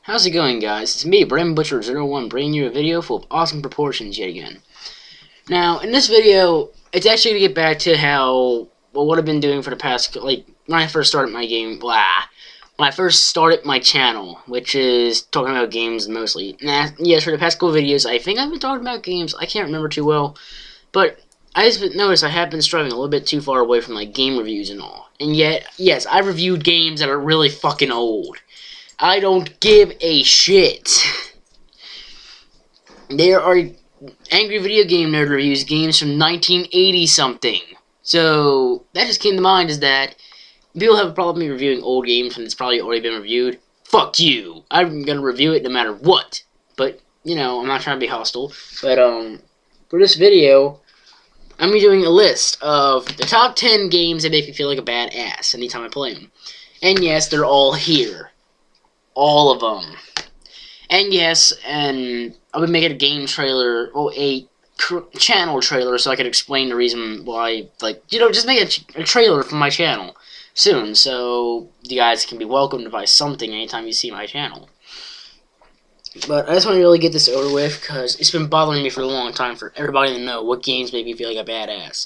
How's it going, guys? It's me, BrenButcher01, bringing you a video full of awesome proportions yet again. Now, in this video, it's actually to get back to what I've been doing for the past, when I first started my when I first started my channel, which is talking about games mostly. Yes, for the past couple videos, I think I've been talking about games. I can't remember too well, but I just noticed I have been striving a little bit too far away from, game reviews and all. And yet, yes, I reviewed games that are really fucking old. I don't give a shit. There are Angry Video Game Nerd reviews games from 1980 something. So that just came to mind, is that people have a problem with me reviewing old games when it's probably already been reviewed. Fuck you. I'm gonna review it no matter what. But, I'm not trying to be hostile. But for this video, I'm gonna be doing a list of the top 10 games that make me feel like a badass anytime I play them. And yes, they're all here. All of them. And yes, and I'll be making a game trailer, or a channel trailer, so I can explain the reason why, just make a trailer for my channel soon, so you guys can be welcomed by something anytime you see my channel. But I just want to really get this over with, because it's been bothering me for a long time for everybody to know what games make me feel like a badass.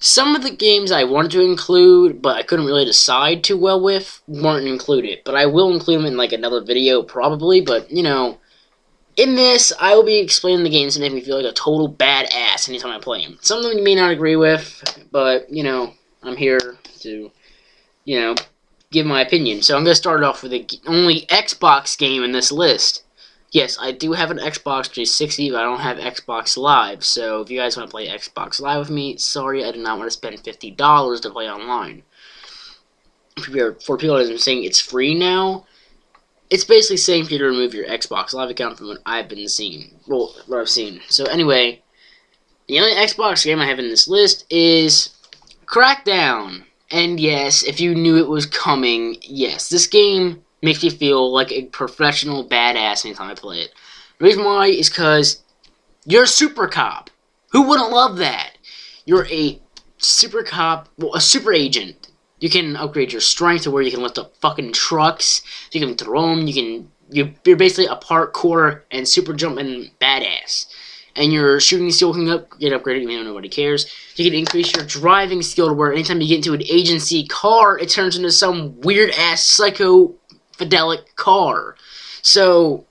Some of the games I wanted to include, but I couldn't really decide too well with, weren't included. But I will include them in, another video, probably. But, in this, I will be explaining the games that make me feel like a total badass anytime I play them. Some of them you may not agree with, but, I'm here to, give my opinion. So I'm going to start off with the only Xbox game in this list. Yes, I do have an Xbox 360, but I don't have Xbox Live, so if you guys want to play Xbox Live with me, sorry, I do not want to spend $50 to play online. For people that are saying it's free now, it's basically saying for you to remove your Xbox Live account from what I've been seeing. Well, what I've seen. So anyway, the only Xbox game I have in this list is Crackdown. And yes, if you knew it was coming, yes, this game makes you feel like a professional badass anytime I play it. The reason why is because you're a super cop. Who wouldn't love that? You're a super cop, well, a super agent. You can upgrade your strength to where you can lift up fucking trucks. You can throw them. You're basically a parkour and super jumping badass. And your shooting skill can get upgraded, even though nobody cares. You can increase your driving skill to where anytime you get into an agency car, it turns into some weird-ass psycho-fidelic car. So,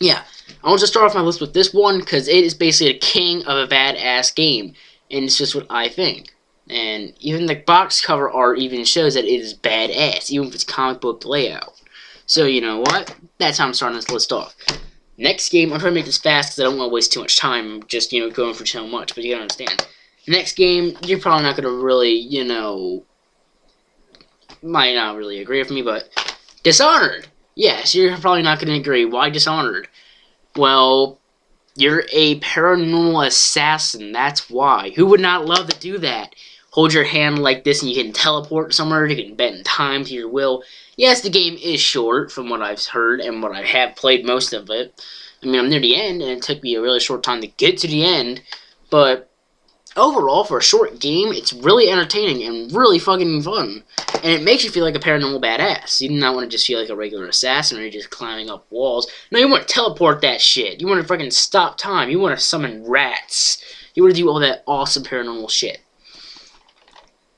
yeah. I want to start off my list with this one, because it is basically the king of a badass game. And it's just what I think. And even the box cover art even shows that it is badass, even if it's comic book layout. So, you know what? That's how I'm starting this list off. Next game, I'm trying to make this fast because I don't want to waste too much time just, going for so much, but you gotta understand. Next game, you're probably not gonna really, might not really agree with me, but Dishonored. Yes, you're probably not gonna agree. Why Dishonored? Well, you're a paranormal assassin, that's why. Who would not love to do that? Hold your hand like this and you can teleport somewhere, you can bend time to your will. Yes, the game is short, from what I've heard, and what I have played most of it. I mean, I'm near the end, and it took me a really short time to get to the end, but overall, for a short game, it's really entertaining and really fucking fun. And it makes you feel like a paranormal badass. You do not want to just feel like a regular assassin, or you're just climbing up walls. No, you want to teleport that shit. You want to fucking stop time. You want to summon rats. You want to do all that awesome paranormal shit.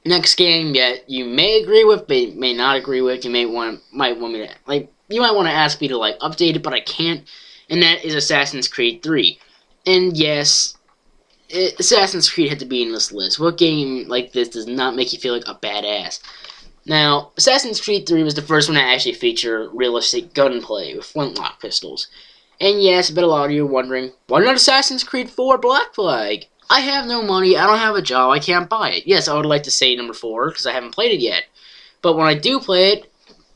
Next game, you may agree with, but may not agree with. You might want me to, you might want to ask me to, update it, but I can't. And that is Assassin's Creed 3. And yes, Assassin's Creed had to be in this list. What game like this does not make you feel like a badass? Now, Assassin's Creed 3 was the first one to actually feature realistic gunplay with flintlock pistols. And yes, I bet a lot of you are wondering, why not Assassin's Creed 4 Black Flag? I have no money, I don't have a job, I can't buy it. Yes, I would like to say number 4, because I haven't played it yet. But when I do play it,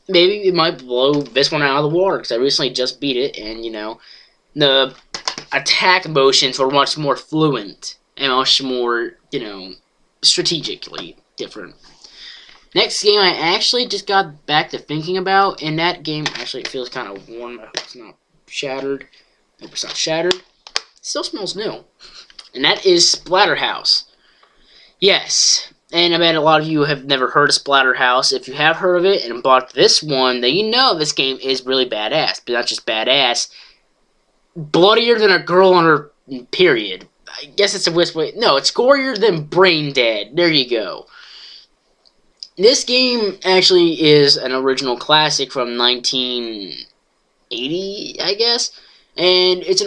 maybe it might blow this one out of the water, because I recently just beat it, and, the attack motions were much more fluent, and much more, strategically different. Next game I actually just got back to thinking about, and that game, actually it feels kind of warm, I hope it's not shattered. I hope it's not shattered. It still smells new. And that is Splatterhouse. Yes, And I bet a lot of you have never heard of Splatterhouse. If you have heard of it and bought this one, then you know this game is really badass. But not just badass, bloodier than a girl on her period. I guess it's a whisper. No, it's gorier than Brain Dead. There you go. This game actually is an original classic from 1980, I guess. And it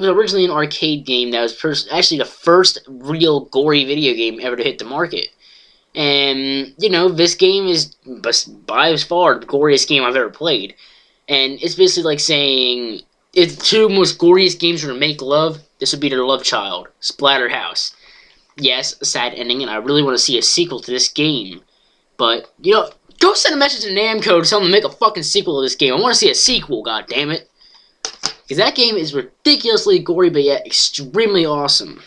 was originally an arcade game that was actually the first real gory video game ever to hit the market. And, you know, this game is by far the goriest game I've ever played. And it's basically like saying, if the two most goriest games were to make love, this would be their love child, Splatterhouse. Yes, a sad ending, and I really want to see a sequel to this game. But, you know, go send a message to Namco to tell them to make a fucking sequel to this game. I want to see a sequel, goddammit. Because that game is ridiculously gory, but yet extremely awesome.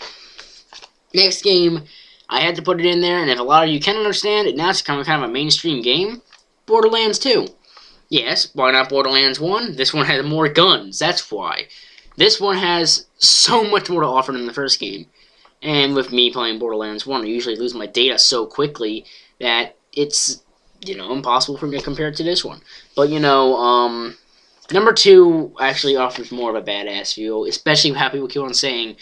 Next game, I had to put it in there, and if a lot of you can understand it, now it's kind of a mainstream game. Borderlands 2. Yes, why not Borderlands 1? This one has more guns, that's why. This one has so much more to offer than the first game. And with me playing Borderlands 1, I usually lose my data so quickly that it's, you know, impossible for me to compare it to this one. But, you know, number 2 actually offers more of a badass feel, especially how people keep on saying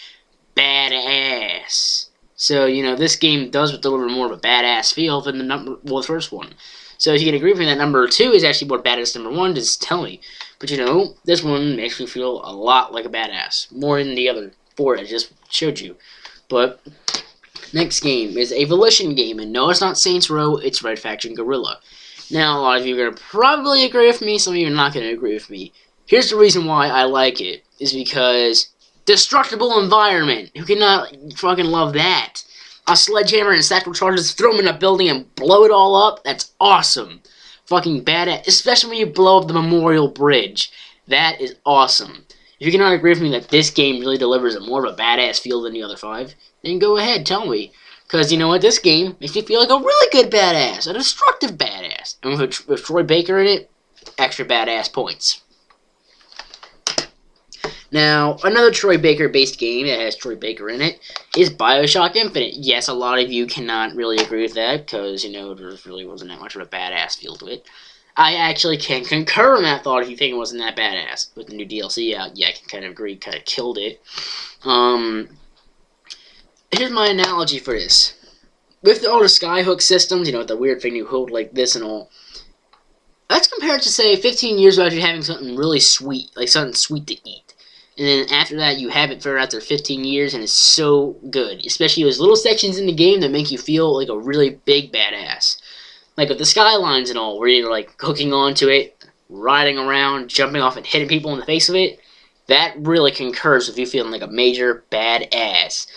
badass. So, you know, this game does deliver more of a badass feel than the first one. So if you can agree with me that number 2 is actually more badass than number 1, just tell me. But, you know, this one makes me feel a lot like a badass. More than the other 4 I just showed you. But next game is a Volition game, and no, it's not Saints Row, it's Red Faction Guerrilla. Now, a lot of you are going to probably agree with me, some of you are not going to agree with me. Here's the reason why I like it, is because destructible environment. Who cannot fucking love that? A sledgehammer and stackable charges, throw them in a building and blow it all up, that's awesome. Fucking badass, especially when you blow up the Memorial Bridge. That is awesome. If you cannot agree with me that this game really delivers a more of a badass feel than the other 5, then go ahead, tell me. Because, you know what, this game makes me feel like a really good badass, a destructive badass. And with Troy Baker in it, extra badass points. Now, another Troy Baker-based game that has Troy Baker in it is BioShock Infinite. Yes, a lot of you cannot really agree with that, because, you know, there really wasn't that much of a badass feel to it. I actually can concur in that thought if you think it wasn't that badass. With the new DLC out, yeah, I can kind of agree, kind of killed it. Here's my analogy for this. With all the skyhook systems, you know, the weird thing you hold like this and all, that's compared to, say, 15 years ago you having something really sweet, like something sweet to eat. And then after that, you have it for after 15 years, and it's so good. Especially those little sections in the game that make you feel like a really big badass. Like with the skylines and all, where you're like hooking onto it, riding around, jumping off and hitting people in the face of it. That really concurs with you feeling like a major badass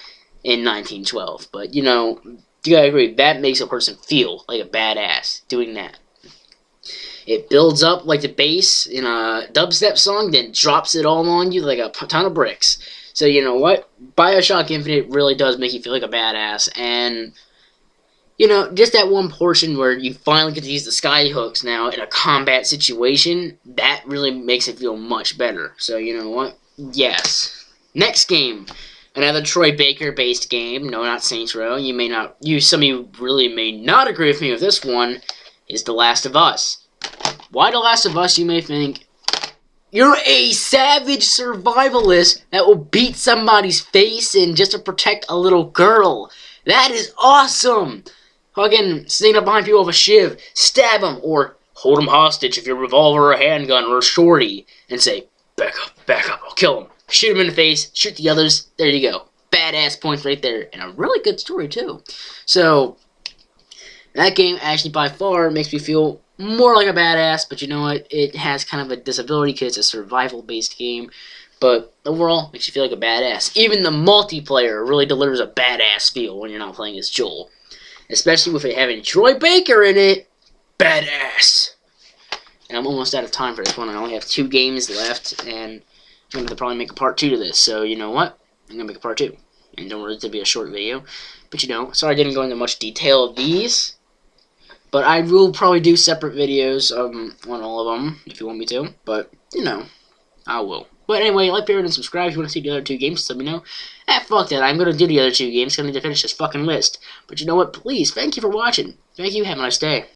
in 1912. But, you know, you gotta agree, that makes a person feel like a badass doing that. It builds up like the bass in a dubstep song, then drops it all on you like a ton of bricks. So, you know what? BioShock Infinite really does make you feel like a badass, and, you know, just that one portion where you finally get to use the skyhooks now in a combat situation, that really makes it feel much better. So, you know what? Yes. Next game. Another Troy Baker-based game. No, not Saints Row. Some of you really may not agree with me with this one, is The Last of Us. Why The Last of Us, you may think? You're a savage survivalist that will beat somebody's face in just to protect a little girl. That is awesome! Fucking sneak up behind people with a shiv, stab them, or hold them hostage if you're a revolver or a handgun or a shorty, and say, back up, I'll kill them. Shoot them in the face, shoot the others, there you go. Badass points right there, and a really good story too. So, that game actually by far makes me feel more like a badass, but you know what, it has kind of a disability because it's a survival-based game, but overall, makes you feel like a badass. Even the multiplayer really delivers a badass feel when you're not playing as Joel. Especially with it having Troy Baker in it, badass! And I'm almost out of time for this one, I only have 2 games left, and I'm going to probably make a part 2 to this, so you know what, I'm going to make a part 2. And don't worry, it's going to be a short video, but you know, sorry I didn't go into much detail of these. But I will probably do separate videos on all of them, if you want me to. But, you know, I will. But But anyway, like, favorite, and subscribe if you want to see the other 2 games, let me know. Fuck that, I'm gonna do the other 2 games, 'cause I need to finish this fucking list. But you know what, please, thank you for watching. Thank you, have a nice day.